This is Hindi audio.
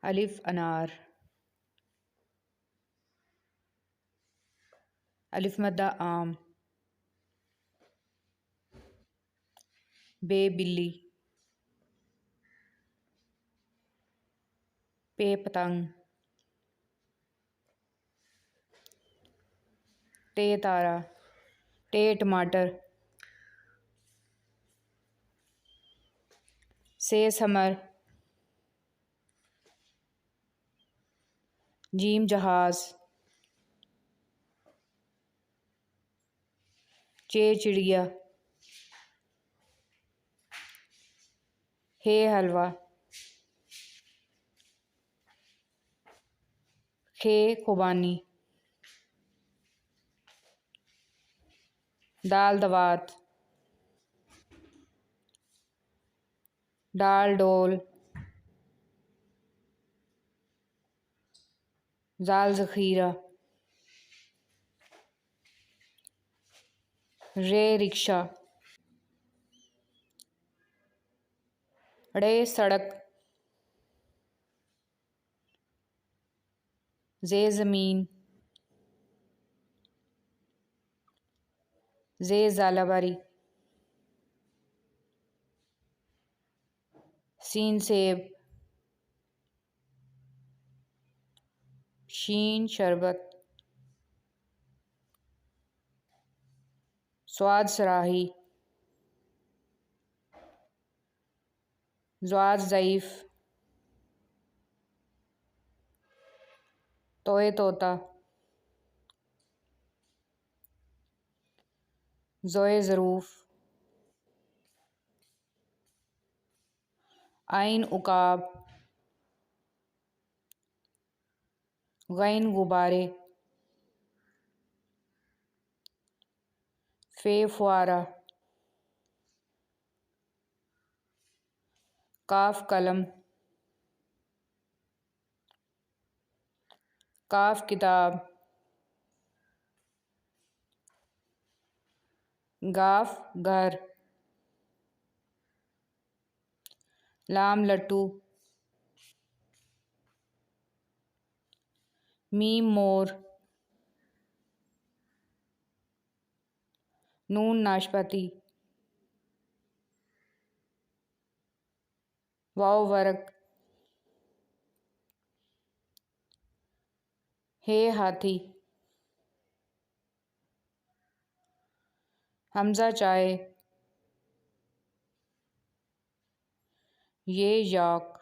अलिफ अनार। अलिफ मद्दा आम। बे बिल्ली। पे पतंग। टे तारा। टे टमाटर। से समर। जीम जहाज। चे चिड़िया। हे हलवा। खे खुबानी। दाल दवात। डाल डोल। जाल जखीरा। रे रिक्शा। रे सड़क। जे ज़मीन। जे ज़ालाबारी। सीन सेब। शीन शरबत। स्वाद सराही। ज़्वाद ज़ईफ़। तोए तोता। ज़ोए ज़रूफ़। आइन उकाब। गैन गुब्बारे। फ़े फ़ुआरा। काफ कलम। काफ किताब। गाफ घर। लाम लट्टू। मीम मोर। नून नाशपाती। वाव वर्क। हे हाथी। हमजा चाय। ये याक।